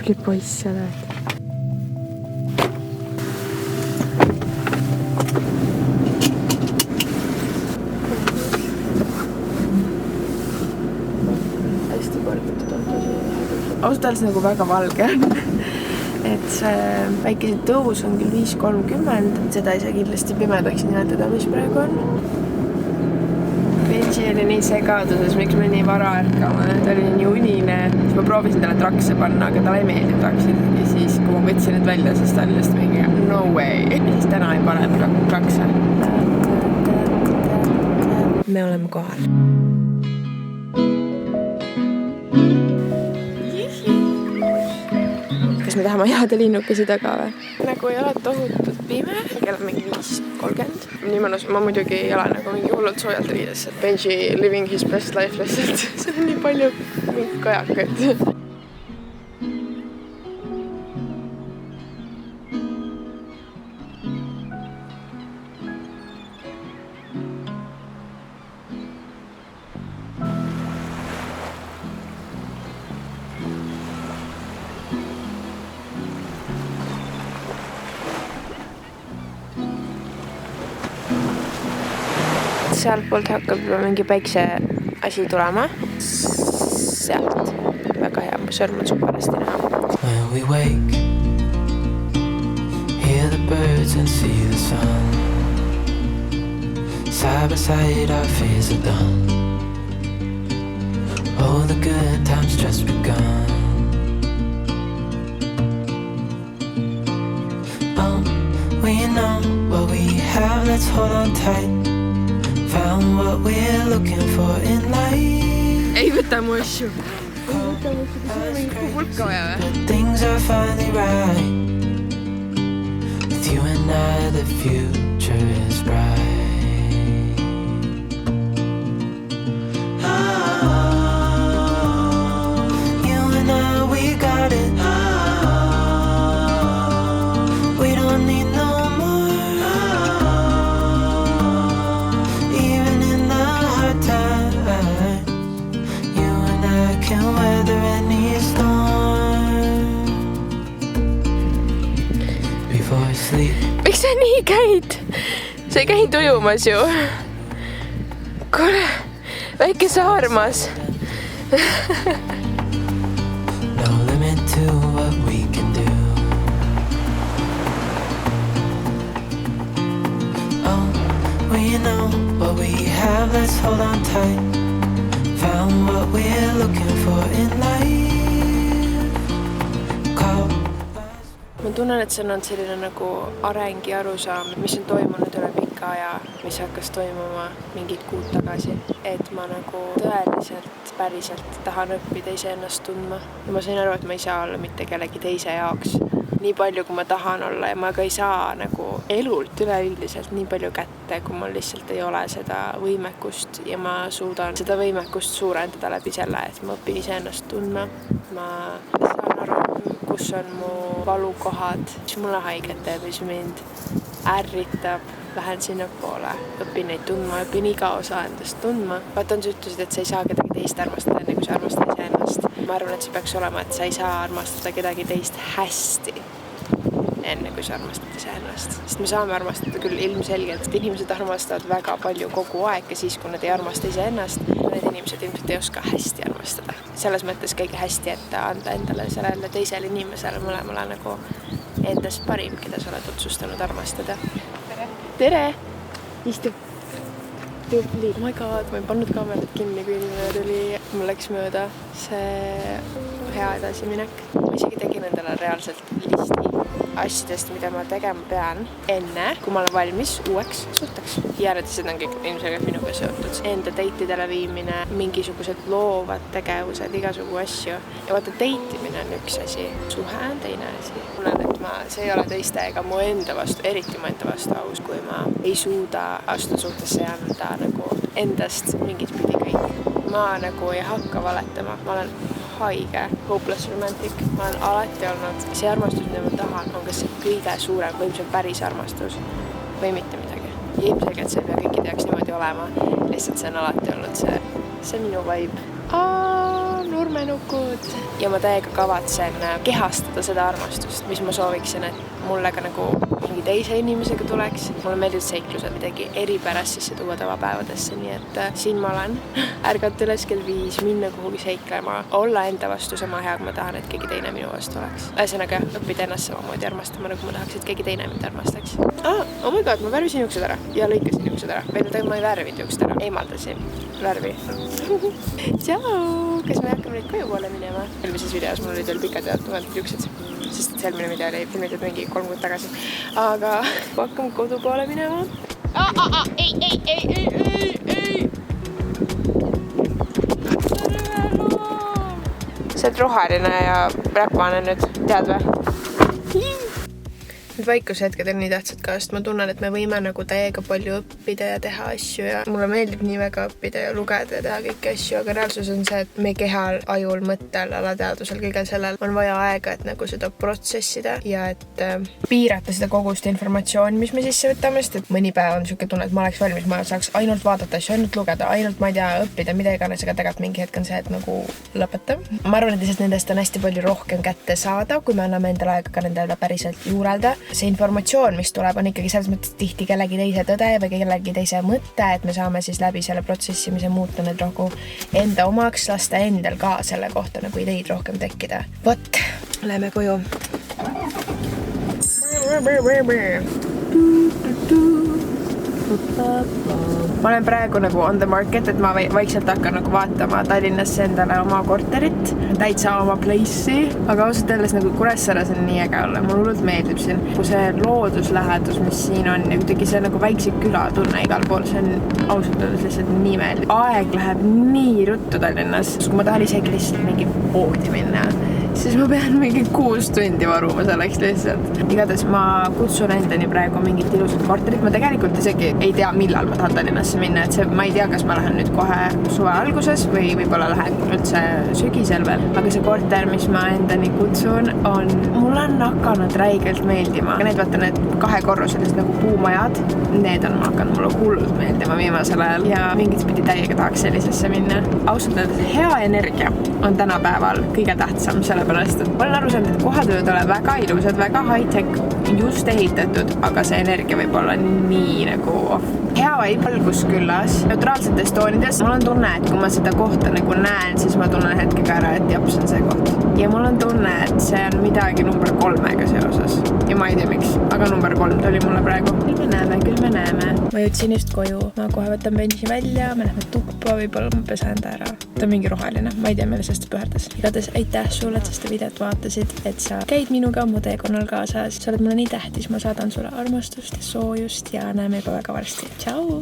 tubli poiss oled. Hästi korgitud on tosi. Ausalt öeldes nagu väga valge on. Et see väikese tõus on küll 5.30. Seda ei saa kindlasti pimedaks nimetada, mis praegu on. Benji oli nii segaduses, miks me nii vara ärkame. Ta oli nii unine. Ma proovisin talle trakse panna, aga talle ei meeldi traksid. Ja siis, kui ma võtsin need välja, siis ta oli just mingi no way. Ja siis täna ei pane trakse. Me oleme kohal. Kas me tahame jääda linnukesi taga või? Nagu ei ole tohutult pime, kell on mingi 5.30. Nii mõnus, ma muidugi ei ole nagu mingi hullult soojalt riides. Benji living his best life lihtsalt. See on nii palju mingi kajakaid. Sealtpoolt hakkab mingi päikse asi tulema. Sealt. Väga hea, mu sõrm on superasti näha. When we wake, hear the birds and see the sun. Side by side our fears are done. All the good times just begun. Oh, we know what we have, let's hold on tight. Found what we're looking for in life. Ei võta mu asju. But things are finally right. With you and I, the future is bright. Oh, you and I, we got it. Oh, we don't need no miks sa nii käid? Sa ei käi tujumas ju. Kuule, väike saarmas. No limit to what we can do. Oh, we know what we have, let's hold on tight. Found what we're looking for in life. Ma tunnen, et see on olnud selline nagu arengi arusaam, mis on toimunud üle pika aja, mis hakkas toimuma mingid kuud tagasi. Et ma nagu tõeliselt, päriselt tahan õppida iseennast tundma. Ja ma sain aru, et ma ei saa olla mitte kellegi teise jaoks. Nii palju, kui ma tahan olla ja ma ka ei saa nagu elult üleüldiselt nii palju kätte, kui mul lihtsalt ei ole seda võimekust ja ma suudan seda võimekust suurendada läbi selle, et ma õpin iseennast tundma. Ma saan aru, kus on mu valukohad, mis mulle haiget teeb, mis mind ärritab, lähen sinna poole, õpin neid tundma, õpin iga osa endast tundma. Vaatan, sa ütlesid, et sa ei saa kedagi teist armastada, enne kui sa armastad iseennast. Ma arvan, et see peaks olema, et sa ei saa armastada kedagi teist hästi, enne kui sa armastad iseennast. Sest me saame armastada küll ilmselgelt, et inimesed armastavad väga palju kogu aeg ja siis, kui nad ei armasta iseennast, need inimesed ilmselt ei oska hästi armastada. Selles mõttes kõige hästi ette anda endale sellele teisele inimesele mõlemale nagu endast parim, keda sa oled otsustanud armastada. Tere! Istu! Tubli! Oh my god, ma ei pannud kaamerat kinni, kui inimene tuli. Mul läks mööda see hea edasiminek. Ma isegi tegin endale reaalselt listi asjadest, mida ma tegema pean enne, kui ma olen valmis uueks suhteks. Järjetised on kõik ilmselgelt minuga seotud. Enda dateidele viimine, mingisugused loovad tegevused, igasugu asju. Ja vaata, dateimine on üks asi, suhe on teine asi. See ei ole teiste ega mu enda vastu, eriti mu enda vastu aus, kui ma ei suuda astuda suhtesse ja anda nagu endast mingit pidi kõik. Ma nagu ei hakka valetama, ma olen haige, hopeless romantic. Ma olen alati olnud, see armastus, mida ma tahan, on kas see kõige suurem või see päris armastus või mitte midagi. Ja ilmselgelt see ei pea kõikide jaoks niimoodi olema, lihtsalt see on alati olnud see minu vibe. nurmenukud. Ja ma täiega kavatsen kehastada seda armastust, mis ma sooviksin, et mulle ka nagu mingi teise inimesega tuleks. Mulle meeldib seiklused midagi eripärast sisse tuua tavapäevadesse, nii et siin ma olen. Ärgata üles kell 5, minna kuhugi seiklema, olla enda vastu sama hea, kui ma tahan, et keegi teine minu vastu oleks. Ühesõnaga, õppida ennast samamoodi armastama, nagu ma tahaks, et keegi teine mind armastaks. Oh my god, ma värvisin juuksed ära ja lõikasin juuksed ära. Veel tegelikult ma ei värvinud juuksed ära, eemaldasin värvi. Tšau! Kas me hakkame nüüd koju poole minema? Eelmises videos mul olid veel pikad ja tuhanded juuksed, sest eelmine video oli filmitud mingi 3 kuud tagasi. Aga hakkame kodu poole minema. Ei! See on roheline ja räpane nüüd, tead või? Need vaikushetked on nii tähtsad ka, sest ma tunnen, et me võime nagu täiega palju õppida ja teha asju ja mulle meeldib nii väga õppida ja lugeda ja teha kõiki asju, aga reaalsus on see, et meie kehal, ajul, mõttel, alateadusel, kõigel sellel on vaja aega, et nagu seda protsessida ja et piirata seda kogust informatsiooni, mis me sisse võtame, sest et mõni päev on siuke tunne, et ma oleks valmis, ma saaks ainult vaadata asju, ainult lugeda, ainult, ma ei tea, õppida, mida iganes, aga tegelikult mingi hetk on see, et nagu lõpeta. Ma arvan, et lihtsalt nendest on hästi palju rohkem kätte saada, kui me anname endale aega ka nendele päriselt juurelda. See informatsioon, mis tuleb, on ikkagi selles mõttes tihti kellegi teise tõde või kellegi teise mõte, et me saame siis läbi selle protsessimise muuta need rohku enda omaks, lasta endal ka selle kohta nagu ideid rohkem tekkida. Vot, läheme koju. Ma olen praegu nagu on the market, et ma vaikselt hakkan nagu vaatama Tallinnasse endale oma korterit, täitsa oma place'i, aga ausalt öeldes nagu Kuressaares on nii äge olla, mulle hullult meeldib siin, kui see looduslähedus, mis siin on ja kuidagi see nagu väikse küla tunne igal pool, see on ausalt öeldes lihtsalt nii meeldib. Aeg läheb nii ruttu Tallinnas, kui ma tahan isegi lihtsalt mingi poodi minna, siis ma pean mingi 6 tundi varuma selleks lihtsalt. Igatahes ma kutsun endani praegu mingit ilusat korterit, ma tegelikult isegi ei tea, millal ma tahan Tallinnasse minna, et see, ma ei tea, kas ma lähen nüüd kohe suve alguses või võib-olla lähen üldse sügisel veel, aga see korter, mis ma endani kutsun, mulle on hakanud räigelt meeldima. Need vaata need 2-korruselised nagu puumajad, need on hakanud mulle hullult meeldima viimasel ajal ja mingit pidi täiega tahaks sellisesse minna. Ausalt öeldes hea energia on tänapäeval kõige tähtsam, sellepärast, et ma olen aru saanud, et kohad võivad olla väga ilusad, väga high-tech, just ehitatud, aga see energia võib olla nii nagu hea vibe valgusküllas, neutraalsetes toonides. Mul on tunne, et kui ma seda kohta nagu näen, siis ma tunnen hetkega ära, et japs on see koht. Ja mul on tunne, et see on midagi number 3-ga seoses. Ja ma ei tea miks, aga number 3 tuli mulle praegu. Küll me näeme. Ma jõudsin just koju. Ma kohe võtan bensi välja, me lähme tuppa, võib-olla ma pesen ta ära. Ta on mingi roheline, ma ei tea, mille sest pöördas. Igatahes aitäh sulle, et sa seda videot vaatasid, et sa käid minuga mu teekonnal kaasas. Sa oled mulle nii tähtis, ma saadan sulle armastust ja soojust ja näeme juba väga varsti. Ciao!